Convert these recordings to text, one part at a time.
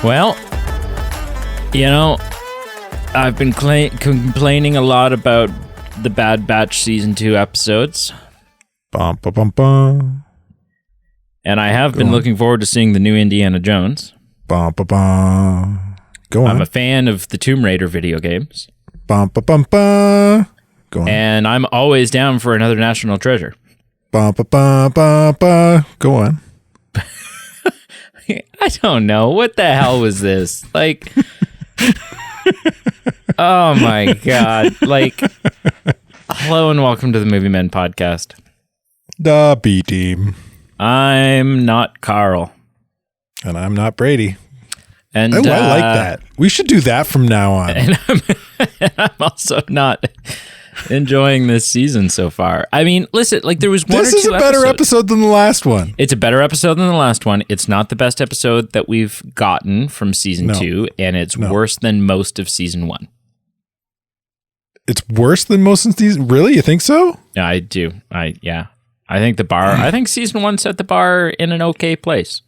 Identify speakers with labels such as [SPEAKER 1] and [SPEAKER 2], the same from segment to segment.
[SPEAKER 1] Well, I've been complaining a lot about the Bad Batch Season 2 episodes.
[SPEAKER 2] Bum, ba, bum, bum.
[SPEAKER 1] And I have been looking forward to seeing the new Indiana Jones.
[SPEAKER 2] Bum, ba, bum. Go on.
[SPEAKER 1] I'm a fan of the Tomb Raider video games.
[SPEAKER 2] Bum, ba, bum, bum. Go on.
[SPEAKER 1] And I'm always down for another National Treasure.
[SPEAKER 2] Bum, ba, bum, bum, bum. Go on.
[SPEAKER 1] I don't know. What the hell was this? Like, oh my God. Like, hello and welcome to the Movie Men podcast.
[SPEAKER 2] The B team.
[SPEAKER 1] I'm not Carl.
[SPEAKER 2] And I'm not Brady.
[SPEAKER 1] And
[SPEAKER 2] I like that. We should do that from now on.
[SPEAKER 1] And I'm also not enjoying this season so far. I mean, listen, like there was one
[SPEAKER 2] This
[SPEAKER 1] or
[SPEAKER 2] is
[SPEAKER 1] two
[SPEAKER 2] a better
[SPEAKER 1] episodes.
[SPEAKER 2] episode than the last one.
[SPEAKER 1] It's a better episode than the last one. It's not the best episode that we've gotten from season 2, and it's worse than most of season 1.
[SPEAKER 2] It's worse than most of season. Really? You think so?
[SPEAKER 1] Yeah, I do. I think the bar. I think season 1 set the bar in an okay place.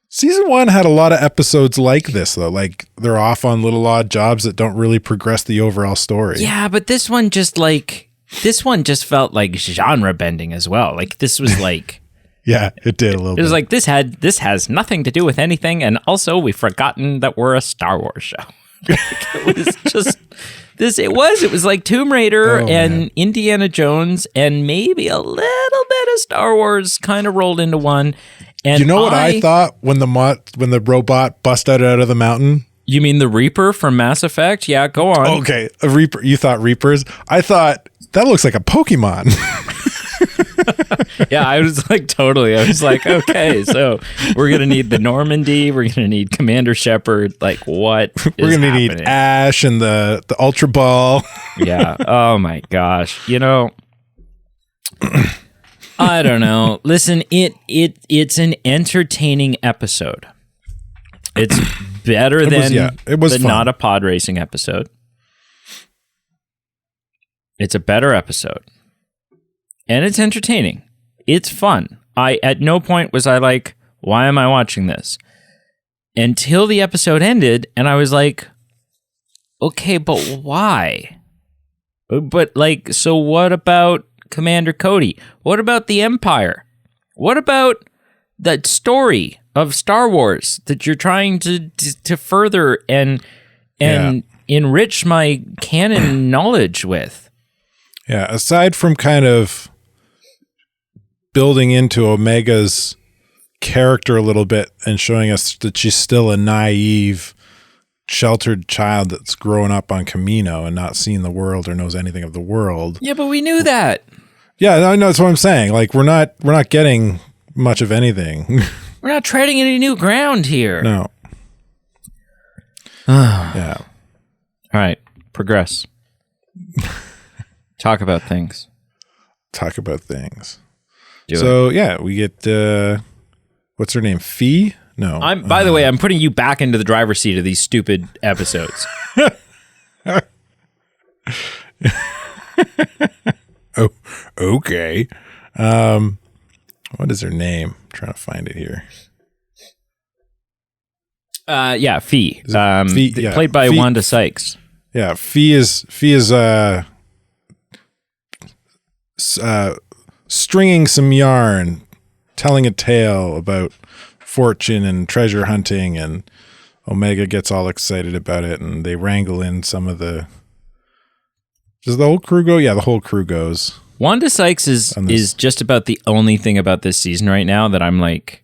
[SPEAKER 2] Season 1 had a lot of episodes like this, though. Like, they're off on little odd jobs that don't really progress the overall story.
[SPEAKER 1] Yeah, but this one just felt like genre bending as well. Like, this was like...
[SPEAKER 2] Yeah, it did a little bit.
[SPEAKER 1] It was like, this has nothing to do with anything, and also we've forgotten that we're a Star Wars show. It was just... It was like Tomb Raider and Indiana Jones and maybe a little bit of Star Wars kind of rolled into one. And
[SPEAKER 2] you know what I thought when the robot busted out of the mountain?
[SPEAKER 1] You mean the Reaper from Mass Effect? Yeah, go on.
[SPEAKER 2] Okay, a Reaper. You thought Reapers? I thought that looks like a Pokemon.
[SPEAKER 1] Yeah, I was like, totally. I was like, okay, so we're going to need the Normandy. We're going to need Commander Shepard. Like, what
[SPEAKER 2] We're going to need Ash and the Ultra Ball.
[SPEAKER 1] Yeah. Oh, my gosh. I don't know. Listen, it's an entertaining episode. It's better than
[SPEAKER 2] the
[SPEAKER 1] Not a Pod Racing episode. It's a better episode. And it's entertaining. It's fun. At no point was I like, why am I watching this? Until the episode ended, and I was like, okay, but why? But like, so what about Commander Cody? What about the Empire? What about that story of Star Wars that you're trying to further and enrich my canon knowledge with?
[SPEAKER 2] Yeah, aside from kind of building into Omega's character a little bit and showing us that she's still a naive, sheltered child that's growing up on Camino and not seeing the world or knows anything of the world.
[SPEAKER 1] Yeah, but we knew that.
[SPEAKER 2] Yeah, I know, that's what I'm saying. Like, we're not getting much of anything.
[SPEAKER 1] We're not treading any new ground here.
[SPEAKER 2] No. Yeah.
[SPEAKER 1] All right, progress. Talk about things.
[SPEAKER 2] Talk about things.
[SPEAKER 1] Do it.
[SPEAKER 2] Yeah, we get what's her name? Fee? No.
[SPEAKER 1] By the way, I'm putting you back into the driver's seat of these stupid episodes.
[SPEAKER 2] Oh, okay. What is her name? I'm trying to find it here.
[SPEAKER 1] Yeah, Fee.
[SPEAKER 2] Fee? Yeah,
[SPEAKER 1] played by
[SPEAKER 2] Fee.
[SPEAKER 1] Wanda Sykes.
[SPEAKER 2] Yeah, Fee is stringing some yarn, telling a tale about fortune and treasure hunting, and Omega gets all excited about it, and they wrangle in some of the... Does the whole crew go? Yeah, the whole crew goes.
[SPEAKER 1] Wanda Sykes is just about the only thing about this season right now that I'm like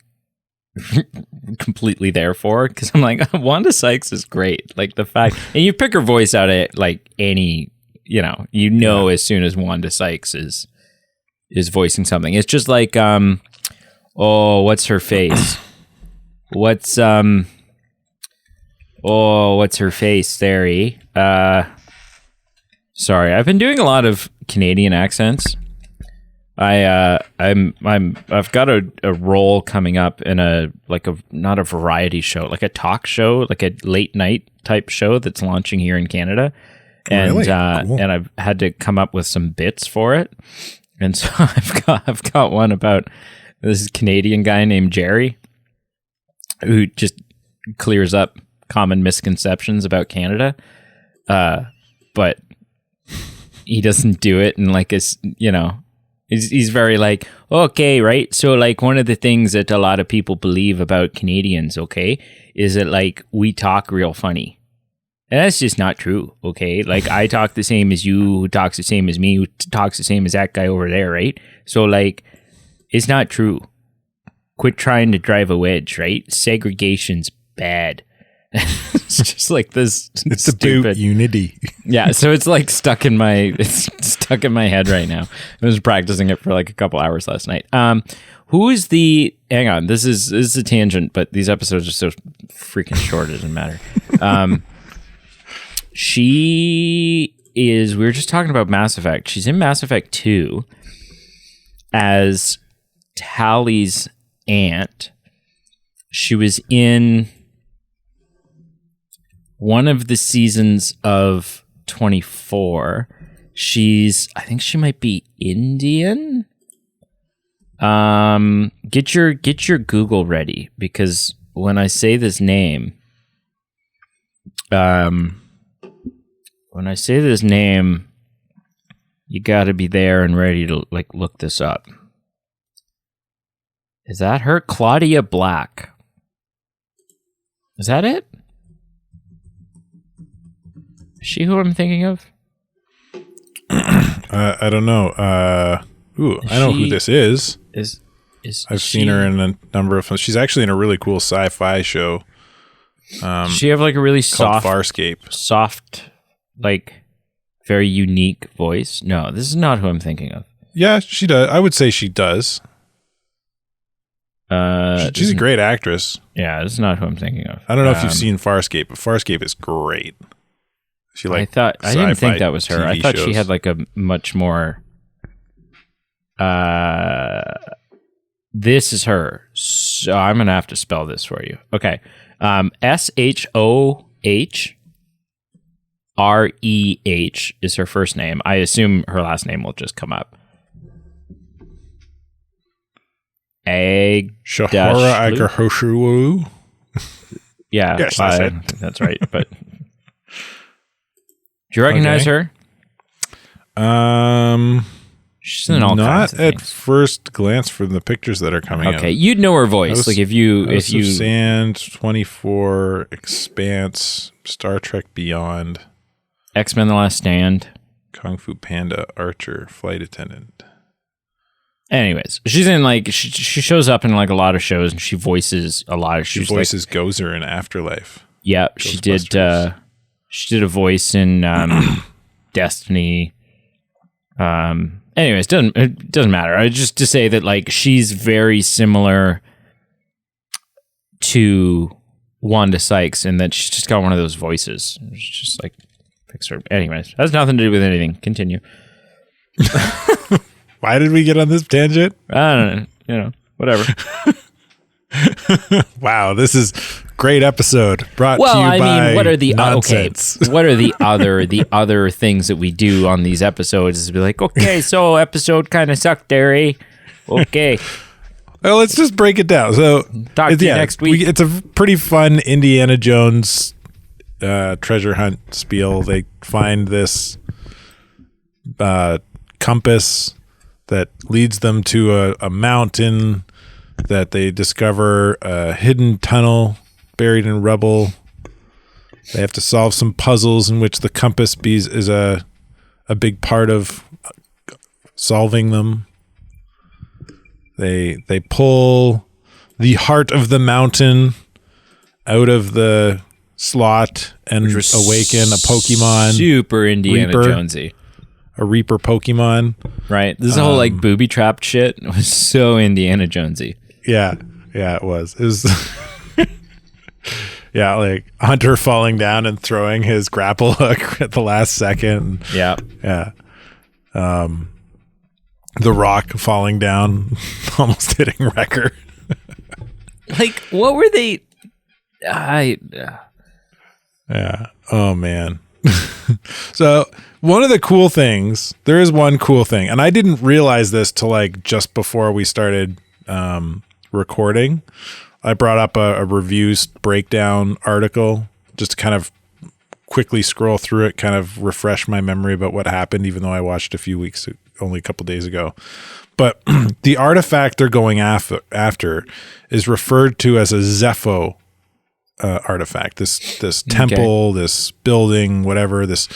[SPEAKER 1] completely there for, because I'm like, Wanda Sykes is great. Like the fact, and you pick her voice out at like any, as soon as Wanda Sykes is voicing something. It's just like, what's her face? What's her face there? Sorry, I've been doing a lot of Canadian accents. I've got a role coming up in not a variety show, like a talk show, like a late night type show that's launching here in Canada. And
[SPEAKER 2] Really? Cool.
[SPEAKER 1] And I've had to come up with some bits for it. And so I've got one about this Canadian guy named Jerry who just clears up common misconceptions about Canada. But he doesn't do it, and like he's very like, okay, right? So like one of the things that a lot of people believe about Canadians, okay, is that like we talk real funny. And that's just not true, okay? Like I talk the same as you, who talks the same as me, who talks the same as that guy over there, right? So like it's not true. Quit trying to drive a wedge, right? Segregation's bad. It's just like this.
[SPEAKER 2] It's about unity.
[SPEAKER 1] Yeah, so it's like stuck in my head right now. I was practicing it for like a couple hours last night. Who is the? Hang on, this is a tangent, but these episodes are so freaking short. It doesn't matter. She is. We were just talking about Mass Effect. She's in Mass Effect 2 as Tally's aunt. She was in one of the seasons of 24. I think she might be Indian. Get your Google ready, because when I say this name, you got to be there and ready to like look this up. Is that her? Claudia Black. Is that it? Is she who I'm thinking of?
[SPEAKER 2] I don't know. I know who this is. I've seen her in a number of films. She's actually in a really cool sci-fi show.
[SPEAKER 1] Does she have like a really soft
[SPEAKER 2] Farscape,
[SPEAKER 1] like very unique voice? No, this is not who I'm thinking of.
[SPEAKER 2] Yeah, she does. I would say she does. She's a great actress.
[SPEAKER 1] Yeah, this is not who I'm thinking of.
[SPEAKER 2] I don't know if you've seen Farscape, but Farscape is great. She
[SPEAKER 1] I didn't think that was her. TV I thought shows. She had like a much more. This is her. So I'm gonna have to spell this for you. Okay, SHOHREH is her first name. I assume her last name will just come up.
[SPEAKER 2] Shahara Agahoshu.
[SPEAKER 1] Yeah,
[SPEAKER 2] yes,
[SPEAKER 1] that's right. But do you recognize her? She's in all kinds of
[SPEAKER 2] not at
[SPEAKER 1] things.
[SPEAKER 2] first glance from the pictures that are coming out.
[SPEAKER 1] Okay, you'd know her voice. Like if you
[SPEAKER 2] Sand, 24, Expanse, Star Trek Beyond,
[SPEAKER 1] X-Men: The Last Stand,
[SPEAKER 2] Kung Fu Panda, Archer, Flight Attendant.
[SPEAKER 1] Anyways, she's in like she shows up in like a lot of shows, and she voices a lot of.
[SPEAKER 2] She voices like, Gozer in Afterlife.
[SPEAKER 1] Yeah, she did. She did a voice in Destiny. Anyways, it doesn't matter. Just to say that like she's very similar to Wanda Sykes in that she's just got one of those voices. It's just like fix her. Anyways, has nothing to do with anything. Continue.
[SPEAKER 2] Why did we get on this tangent?
[SPEAKER 1] I don't know. Whatever.
[SPEAKER 2] Wow, this is great episode brought to you by
[SPEAKER 1] what are the
[SPEAKER 2] nonsense.
[SPEAKER 1] What are the other things that we do on these episodes? Is be like, okay, so episode kind of sucked there, eh? Okay.
[SPEAKER 2] Well, let's just break it down. So
[SPEAKER 1] talk to you next week.
[SPEAKER 2] It's a pretty fun Indiana Jones treasure hunt spiel. They find this compass that leads them to a mountain that they discover a hidden tunnel buried in rubble. They have to solve some puzzles in which the compass is a big part of solving them. They pull the heart of the mountain out of the slot and awaken a Pokemon.
[SPEAKER 1] Super Indiana Jonesy.
[SPEAKER 2] A Reaper Pokemon.
[SPEAKER 1] Right. This is whole like booby trapped shit. It was so Indiana Jonesy.
[SPEAKER 2] Yeah. Yeah, it was. It was yeah, like Hunter falling down and throwing his grapple hook at the last second.
[SPEAKER 1] Yeah.
[SPEAKER 2] Yeah. The Rock falling down, almost hitting Wrecker.
[SPEAKER 1] Like, what were they?
[SPEAKER 2] Yeah. Oh, man. So one of the cool things, there is one cool thing, and I didn't realize this till like just before we started recording. I brought up a reviews breakdown article just to kind of quickly scroll through it, kind of refresh my memory about what happened, even though I watched only a couple days ago. But the artifact they're going after is referred to as a Zepho artifact. This temple, this building, whatever, this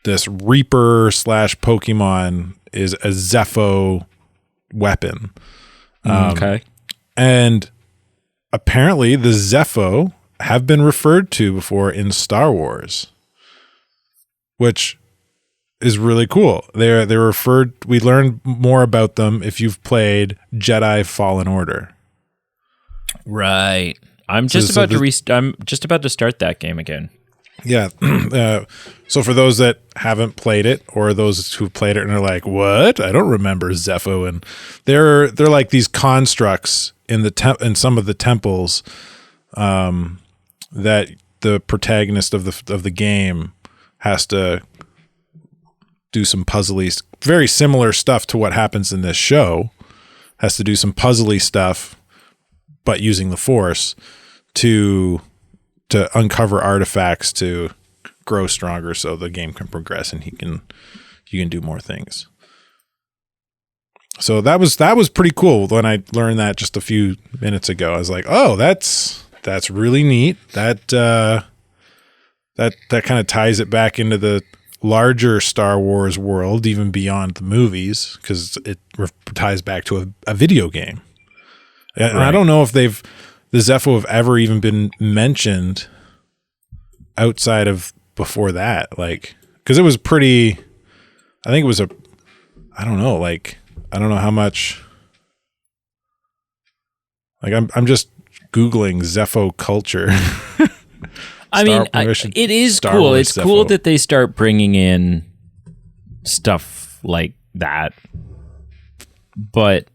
[SPEAKER 2] Reaper / Pokemon is a Zepho weapon. And apparently the Zepho have been referred to before in Star Wars, which is really cool. They're referred. We learned more about them if you've played Jedi Fallen Order.
[SPEAKER 1] Right. I'm just about to start that game again.
[SPEAKER 2] Yeah. So for those that haven't played it, or those who've played it and are like, "What? I don't remember Zepho," and they're like these constructs in in some of the temples, that the protagonist of the game has to do some puzzly, very similar stuff to what happens in this show. Has to do some puzzly stuff, but using the Force to uncover artifacts to grow stronger, so the game can progress and you can do more things. So that was pretty cool when I learned that just a few minutes ago. I was like, oh, that's really neat. That kind of ties it back into the larger Star Wars world, even beyond the movies, because it ties back to a video game. And I don't know if the Zepho have ever even been mentioned outside of before that, like, because it was pretty. I think it was I don't know, like, I don't know how much. Like, I'm just Googling Zepho culture.
[SPEAKER 1] I mean, it is cool. It's Zepho. Cool that they start bringing in stuff like that, but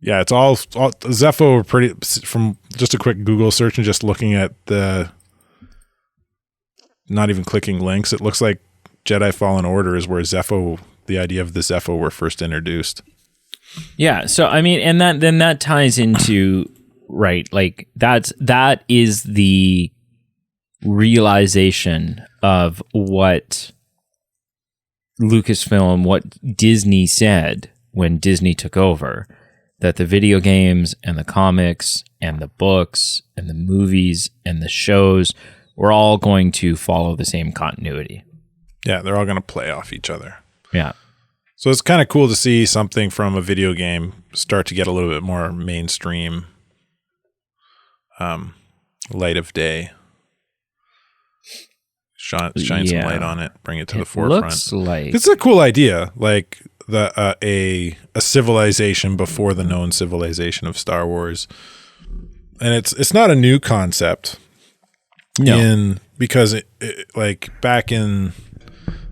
[SPEAKER 2] yeah, it's all Zepho are pretty. From just a quick Google search and just looking at not even clicking links, it looks like Jedi Fallen Order is where the idea of the Zepho were first introduced.
[SPEAKER 1] Yeah, so I mean, and that ties into. Right, like that is the realization of what Lucasfilm, what Disney said when Disney took over, that the video games and the comics and the books and the movies and the shows were all going to follow the same continuity.
[SPEAKER 2] Yeah, they're all going to play off each other.
[SPEAKER 1] Yeah.
[SPEAKER 2] So it's kind of cool to see something from a video game start to get a little bit more mainstream. Light of day. Shine some light on it. Bring it to the forefront.
[SPEAKER 1] Looks like
[SPEAKER 2] it's a cool idea, like a civilization before the known civilization of Star Wars, and it's not a new concept. No, because it like back in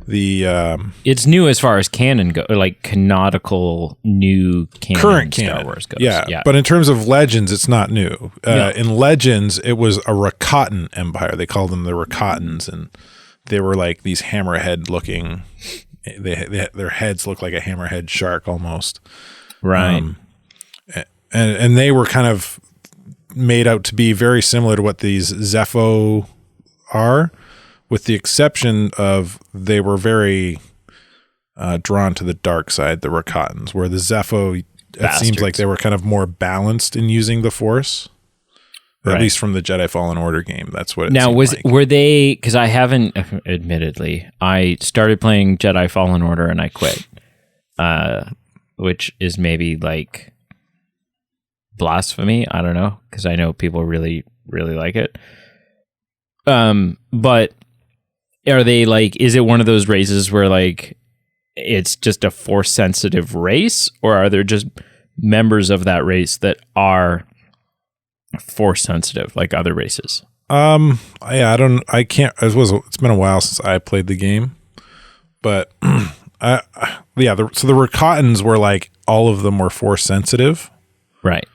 [SPEAKER 2] the
[SPEAKER 1] it's new as far as canon go, like canonical new canon
[SPEAKER 2] current
[SPEAKER 1] Star
[SPEAKER 2] canon.
[SPEAKER 1] Wars goes.
[SPEAKER 2] Yeah, but in terms of Legends, it's not new. No. In Legends, it was a Rakatan empire. They called them the Rakatans, and they were like these hammerhead looking. Their heads look like a hammerhead shark almost,
[SPEAKER 1] right?
[SPEAKER 2] And they were kind of made out to be very similar to what these Zepho are. With the exception of they were very drawn to the dark side, the Rakatans, where the Zepho, it seems like they were kind of more balanced in using the Force, at least from the Jedi Fallen Order game. That's what it
[SPEAKER 1] now
[SPEAKER 2] seemed like.
[SPEAKER 1] Were they? Because I haven't, admittedly, I started playing Jedi Fallen Order and I quit, which is maybe like blasphemy. I don't know, because I know people really, really like it. But are they like, is it one of those races where like it's just a Force sensitive race, or are there just members of that race that are Force sensitive like other races? It's been a while since I played the game, but so the Rakatans were like, all of them were Force sensitive. Right.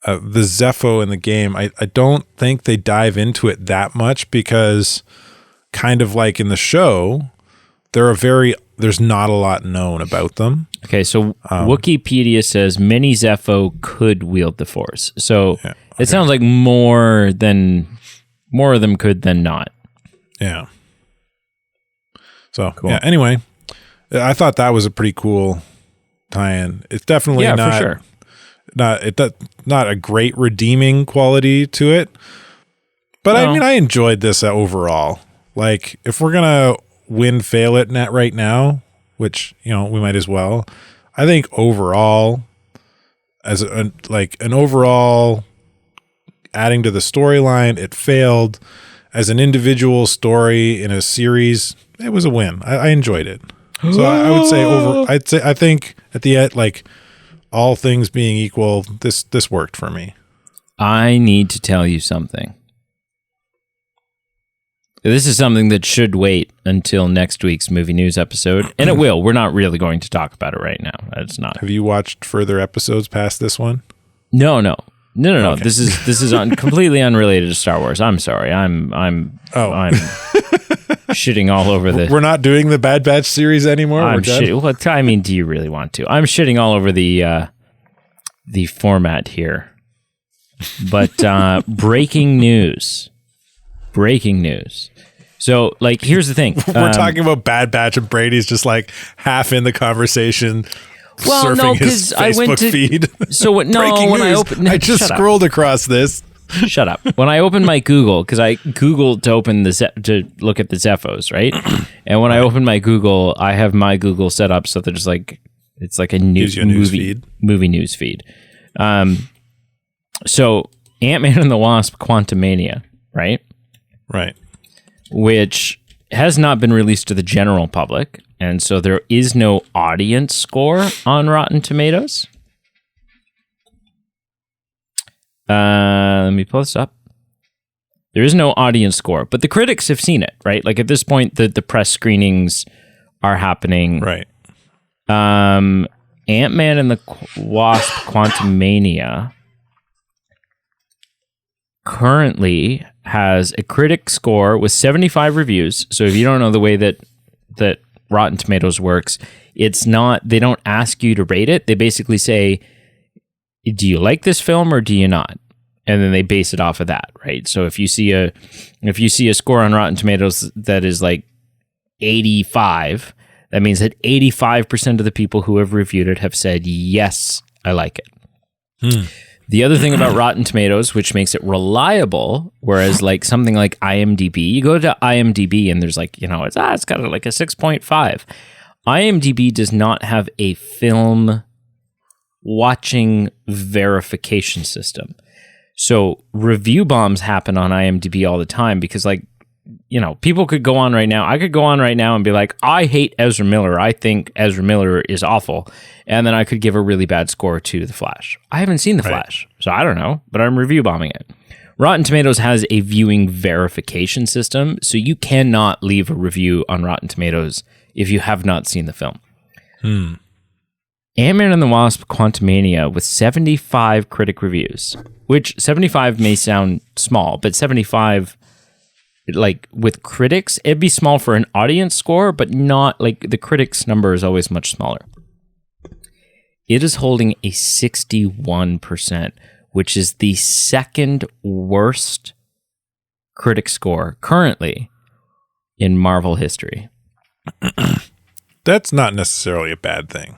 [SPEAKER 2] The Zepho in the game, I don't think they dive into it that much, because kind of like in the show, they there's not a lot known about them.
[SPEAKER 1] Okay, so Wikipedia says many Zepho could wield the Force. So it sounds like more of them could than not.
[SPEAKER 2] Yeah. So cool. Yeah. Anyway, I thought that was a pretty cool tie-in. It's definitely
[SPEAKER 1] for sure.
[SPEAKER 2] not a great redeeming quality to it, but I mean, I enjoyed this overall. Like, if we're gonna fail it net right now, which we might as well. I think overall, as an overall adding to the storyline, it failed. As an individual story in a series, it was a win. I enjoyed it. So I would say I think at the end, like, all things being equal, this worked for me.
[SPEAKER 1] I need to tell you something. This is something that should wait until next week's movie news episode, and it will. We're not really going to talk about it right now. It's not.
[SPEAKER 2] Have you watched further episodes past this one?
[SPEAKER 1] No. Okay. This is completely unrelated to Star Wars. I'm sorry. I'm shitting all over the.
[SPEAKER 2] We're not doing the Bad Batch series anymore.
[SPEAKER 1] What I mean, do you really want to? I'm shitting all over the format here. But breaking news. So, like, here's the thing.
[SPEAKER 2] We're talking about Bad Batch, and Brady's just like half in the conversation.
[SPEAKER 1] Well,
[SPEAKER 2] surfing
[SPEAKER 1] no,
[SPEAKER 2] his
[SPEAKER 1] because
[SPEAKER 2] Facebook feed.
[SPEAKER 1] So what? No, when
[SPEAKER 2] news. I just scrolled across this.
[SPEAKER 1] Shut up. When I opened my Google, because I Googled to open to look at the Zephos, right? And when I opened my Google, I have my Google set up so that it's like a movie news feed. So Ant-Man and the Wasp: Quantumania, right?
[SPEAKER 2] Right.
[SPEAKER 1] Which has not been released to the general public, and so there is no audience score on Rotten Tomatoes. Let me pull this up. There is no audience score, but the critics have seen it, right? Like, at this point, the press screenings are happening.
[SPEAKER 2] Right.
[SPEAKER 1] Ant-Man and the Wasp: Quantumania currently has a critic score with 75 reviews. So if you don't know the way that Rotten Tomatoes works, it's not, they don't ask you to rate it. They basically say, do you like this film or do you not? And then they base it off of that, right? So if you see a score on Rotten Tomatoes that is like 85, that means that 85% of the people who have reviewed it have said, yes, I like it. The other thing about Rotten Tomatoes, which makes it reliable, whereas like something like IMDb, you go to IMDb and there's like, it's got like a 6.5. IMDb does not have a film watching verification system. So review bombs happen on IMDb all the time because, like, people could go on right now. I could go on right now and be like, I hate Ezra Miller. I think Ezra Miller is awful. And then I could give a really bad score to The Flash. I haven't seen The Flash, so I don't know, but I'm review bombing it. Rotten Tomatoes has a viewing verification system, so you cannot leave a review on Rotten Tomatoes if you have not seen the film. Ant-Man and the Wasp: Quantumania with 75 critic reviews, which 75 may sound small, but 75... like with critics, it'd be small for an audience score, but not like the critics number is always much smaller. It is holding a 61%, which is the second worst critic score currently in Marvel history.
[SPEAKER 2] That's not necessarily a bad thing.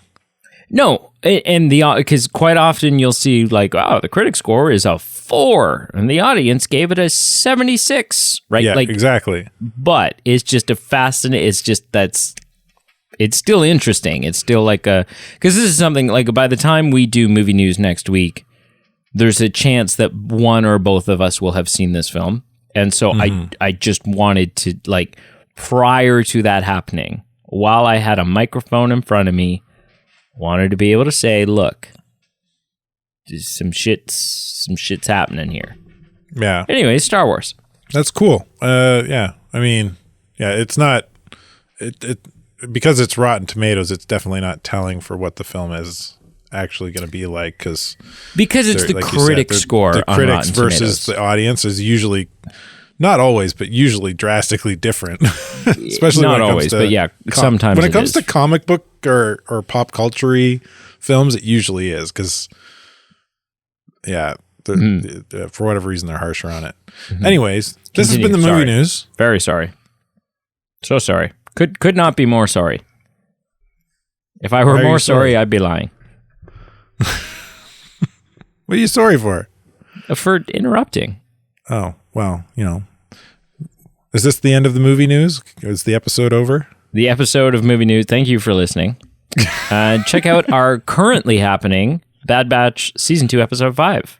[SPEAKER 1] No, and because quite often you'll see like, oh, the critic score is a 4, and the audience gave it a 76, right?
[SPEAKER 2] Yeah,
[SPEAKER 1] like,
[SPEAKER 2] exactly.
[SPEAKER 1] But it's just a fascinating. It's still interesting. It's still like because this is something like by the time we do movie news next week, there's a chance that one or both of us will have seen this film, and so I just wanted to, like, prior to that happening, while I had a microphone in front of me, wanted to be able to say, look, some shit's happening here.
[SPEAKER 2] Yeah.
[SPEAKER 1] Anyway, Star Wars.
[SPEAKER 2] That's cool. Yeah. I mean, yeah, it's not it because it's Rotten Tomatoes, it's definitely not telling for what the film is actually going to be like because
[SPEAKER 1] it's the
[SPEAKER 2] like
[SPEAKER 1] critic score
[SPEAKER 2] the
[SPEAKER 1] on
[SPEAKER 2] critics
[SPEAKER 1] Rotten
[SPEAKER 2] versus
[SPEAKER 1] Tomatoes.
[SPEAKER 2] the audience is usually Not always, but usually drastically different. Especially
[SPEAKER 1] Not
[SPEAKER 2] when it
[SPEAKER 1] always,
[SPEAKER 2] comes to
[SPEAKER 1] but yeah, sometimes
[SPEAKER 2] when it comes
[SPEAKER 1] is.
[SPEAKER 2] to comic book or pop culture films, it usually is because for whatever reason they're harsher on it. Anyways, this has been the movie news.
[SPEAKER 1] Very sorry. So sorry. Could not be more sorry. If I were more sorry, I'd be lying.
[SPEAKER 2] What are you sorry for?
[SPEAKER 1] For interrupting.
[SPEAKER 2] Oh, well, is this the end of the movie news? Is the episode over?
[SPEAKER 1] The episode of movie news. Thank you for listening. Check out our currently happening Bad Batch Season 2, Episode 5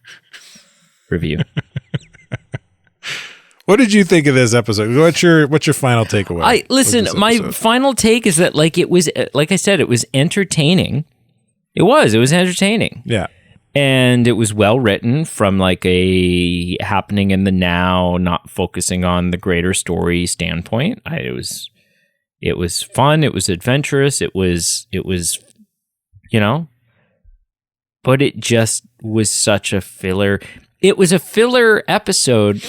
[SPEAKER 1] review.
[SPEAKER 2] What did you think of this episode? What's your final takeaway?
[SPEAKER 1] My final take is that it was, like I said, it was entertaining. It was entertaining.
[SPEAKER 2] Yeah.
[SPEAKER 1] And it was well written from a happening in the now, not focusing on the greater story standpoint. It was fun. It was adventurous. It was, but it just was such a filler. It was a filler episode.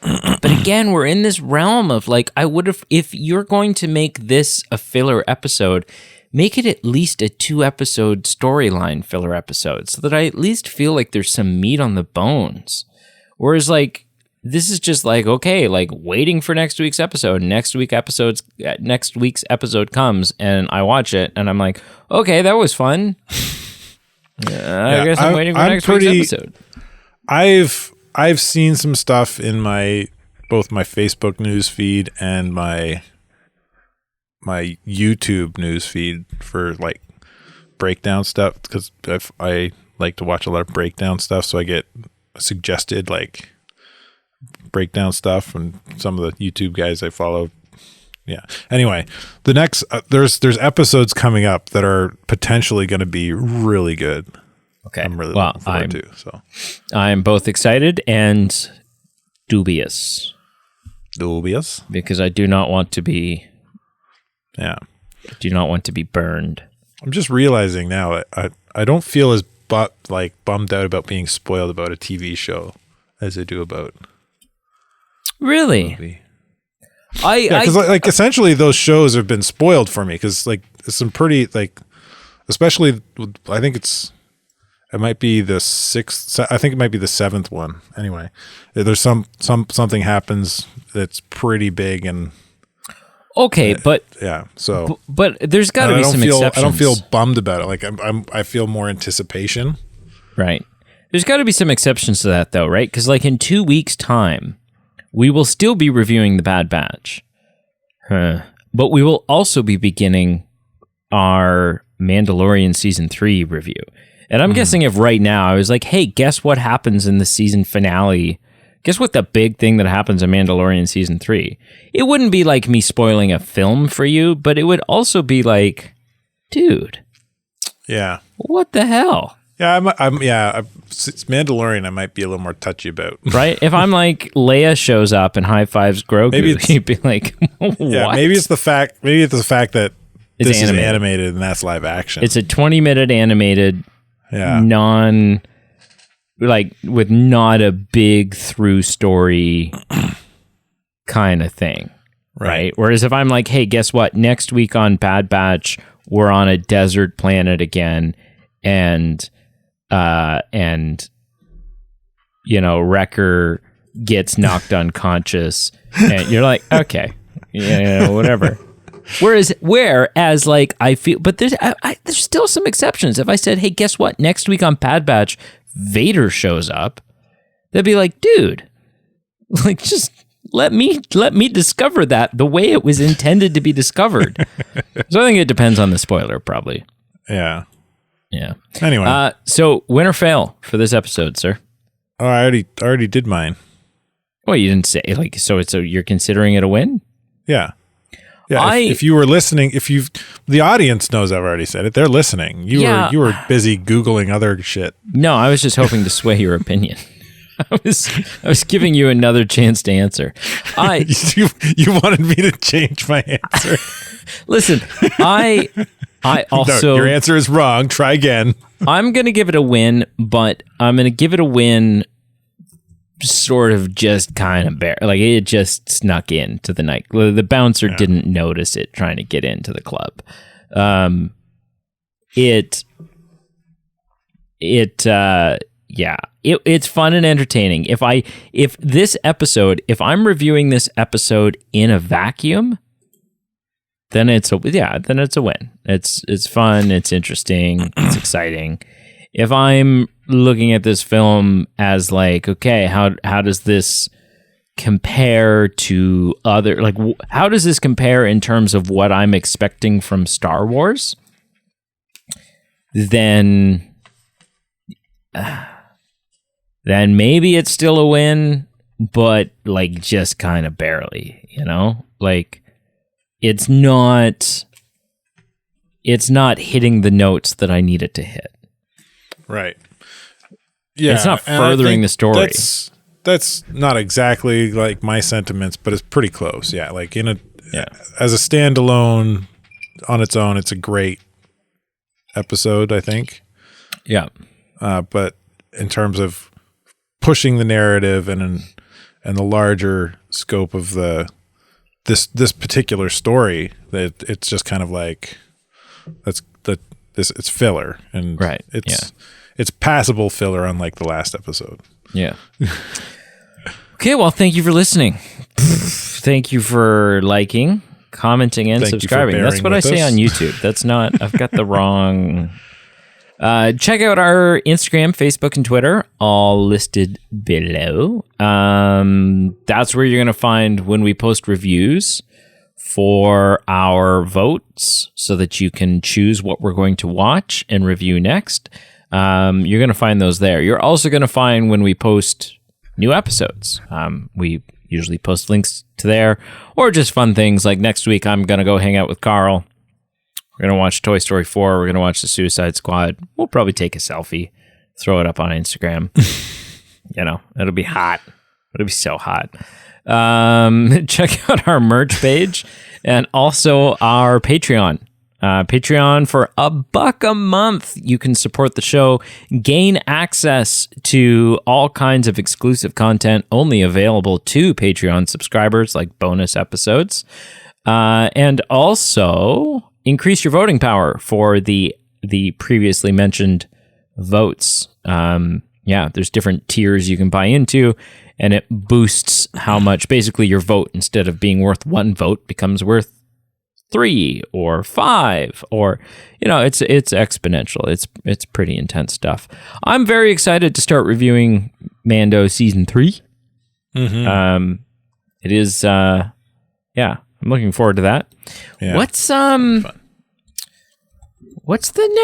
[SPEAKER 1] But again, we're in this realm of if you're going to make this a filler episode, make it at least a 2-episode storyline filler episode so that I at least feel like there's some meat on the bones. Whereas this is just waiting for next week's episode. Next week's episode comes and I watch it and I'm like, okay, that was fun. I guess I'm waiting for next week's episode.
[SPEAKER 2] I've seen some stuff in both my Facebook news feed and my YouTube news feed for breakdown stuff because I like to watch a lot of breakdown stuff, so I get suggested breakdown stuff and some of the YouTube guys I follow. Yeah. Anyway, the next there's episodes coming up that are potentially going to be really good.
[SPEAKER 1] Okay.
[SPEAKER 2] I'm really looking forward to. So
[SPEAKER 1] I'm both excited and dubious.
[SPEAKER 2] Dubious?
[SPEAKER 1] Because I do not want to be burned.
[SPEAKER 2] I'm just realizing now I don't feel as bummed out about being spoiled about a TV show as I do about
[SPEAKER 1] really.
[SPEAKER 2] Movie. Because essentially those shows have been spoiled for me because some pretty especially I think it might be the 6th. I think it might be the 7th one. Anyway, there's something happens that's pretty big and
[SPEAKER 1] okay, but
[SPEAKER 2] yeah. So,
[SPEAKER 1] but there's got to be some exceptions.
[SPEAKER 2] I don't feel bummed about it. I feel more anticipation.
[SPEAKER 1] Right. There's got to be some exceptions to that, though, right? Because in 2 weeks' time, we will still be reviewing the Bad Batch, but we will also be beginning our Mandalorian Season 3 review. And I'm guessing if right now I was like, hey, guess what happens in the season finale? Guess what the big thing that happens in Mandalorian Season 3? It wouldn't be like me spoiling a film for you, but it would also be dude.
[SPEAKER 2] Yeah.
[SPEAKER 1] What the hell?
[SPEAKER 2] Yeah, it's Mandalorian I might be a little more touchy about.
[SPEAKER 1] Right? If I'm Leia shows up and high fives Grogu, you'd be like, what?
[SPEAKER 2] Yeah, maybe it's the fact that this is animated and that's live action.
[SPEAKER 1] It's a 20-minute animated with not a big through story kind of thing. Right. Whereas if I'm hey, guess what? Next week on Bad Batch, we're on a desert planet again and Wrecker gets knocked unconscious and you're like, okay, whatever. Whereas I feel, but there's still some exceptions. If I said, hey, guess what? Next week on Bad Batch, Vader shows up, they'd be like, dude, just let me discover that the way it was intended to be discovered. So I think it depends on the spoiler, probably.
[SPEAKER 2] Yeah.
[SPEAKER 1] Yeah.
[SPEAKER 2] Anyway.
[SPEAKER 1] So win or fail for this episode, sir?
[SPEAKER 2] Oh, I already did mine.
[SPEAKER 1] Well, you didn't say so you're considering it a win?
[SPEAKER 2] Yeah. Yeah, if you were listening, the audience knows I've already said it. They're listening. You were busy Googling other shit.
[SPEAKER 1] No, I was just hoping to sway your opinion. I was giving you another chance to answer.
[SPEAKER 2] You wanted me to change my answer.
[SPEAKER 1] Listen, I also
[SPEAKER 2] your answer is wrong. Try again.
[SPEAKER 1] I'm going to give it a win, but I'm going to give it a win sort of just kind of like it just snuck into the night. The bouncer didn't notice it trying to get into the club. It's fun and entertaining. If I'm reviewing this episode in a vacuum, then it's a win. It's fun, it's interesting, it's exciting. If I'm looking at this film as like, okay, how does this compare to other, like, how does this compare in terms of what I'm expecting from Star Wars? Then maybe it's still a win, but like just kind of barely, like it's not hitting the notes that I need it to hit.
[SPEAKER 2] Right. Yeah.
[SPEAKER 1] It's not furthering the story.
[SPEAKER 2] That's not exactly like my sentiments, but it's pretty close. Yeah. Like as a standalone on its own, it's a great episode, I think.
[SPEAKER 1] Yeah.
[SPEAKER 2] But in terms of pushing the narrative and the larger scope of this particular story, that it's just kind of like it's filler, and
[SPEAKER 1] right.
[SPEAKER 2] It's passable filler, unlike the last episode.
[SPEAKER 1] Yeah. Okay, well, thank you for listening. Thank you for liking, commenting, and subscribing. That's what I say on YouTube. That's not. I've got the wrong. Check out our Instagram, Facebook, and Twitter, all listed below. That's where you're going to find when we post reviews for our votes so that you can choose what we're going to watch and review next. You're going to find those there. You're also going to find when we post new episodes. We usually post links to there, or just fun things like next week I'm going to go hang out with Carl. We're going to watch Toy Story 4. We're going to watch The Suicide Squad. We'll probably take a selfie, throw it up on Instagram. It'll be hot. It'll be so hot. Check out our merch page and also our Patreon. Patreon for $1 a month. You can support the show, gain access to all kinds of exclusive content only available to Patreon subscribers, like bonus episodes, and also increase your voting power for the previously mentioned votes. There's different tiers you can buy into, and it boosts how much basically your vote, instead of being worth 1 vote, becomes worth 3 or 5, or it's exponential. It's pretty intense stuff. I'm very excited to start reviewing Mando season 3. Mm-hmm. It is I'm looking forward to that. Yeah. What's the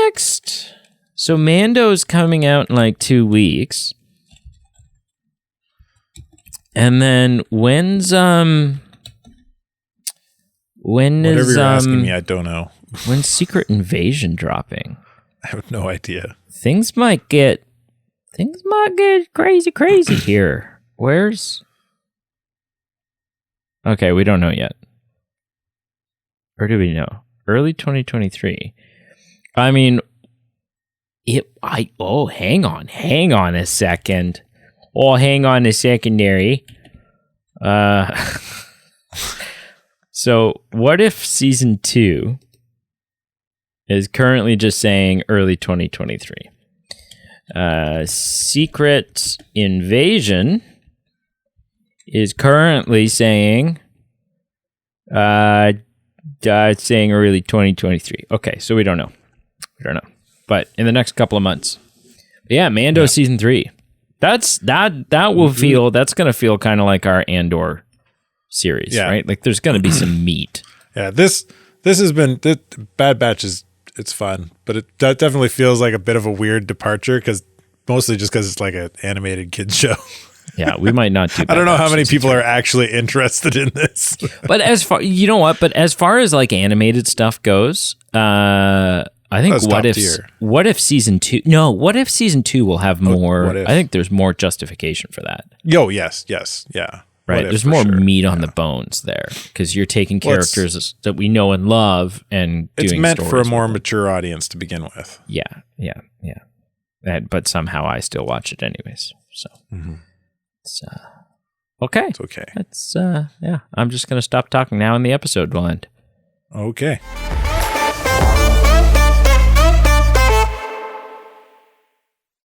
[SPEAKER 1] next? So Mando's coming out in like 2 weeks. And then when's
[SPEAKER 2] whatever you're asking me, I don't know.
[SPEAKER 1] When's Secret Invasion dropping?
[SPEAKER 2] I have no idea.
[SPEAKER 1] Things might get crazy here. Okay, we don't know yet. Or do we know? Early 2023. I mean, hang on a second. Hang on a secondary. So what if season 2 is currently just saying early 2023? Secret Invasion is currently saying it's saying early 2023. Okay, so we don't know. But in the next couple of months. Mando season 3. That's going to feel kind of like our Andor series, right? Like there's going to be some meat.
[SPEAKER 2] Yeah, this has been Bad Batch it's fun, but it definitely feels like a bit of a weird departure, mostly just because it's like an animated kids show.
[SPEAKER 1] Yeah, we might not do.
[SPEAKER 2] I don't know how many people are actually interested in this.
[SPEAKER 1] But as far as like animated stuff goes, I think what if season 2? No, what if season 2 will have more? I think there's more justification for that.
[SPEAKER 2] Yes, yeah.
[SPEAKER 1] Right, there's more meat on the bones there, because you're taking characters that we know and love and doing
[SPEAKER 2] it's meant
[SPEAKER 1] stories
[SPEAKER 2] for a more mature audience to begin with.
[SPEAKER 1] Yeah. But somehow I still watch it anyways. So, It's, okay.
[SPEAKER 2] It's okay.
[SPEAKER 1] That's, yeah. I'm just going to stop talking now and the episode will end.
[SPEAKER 2] Okay.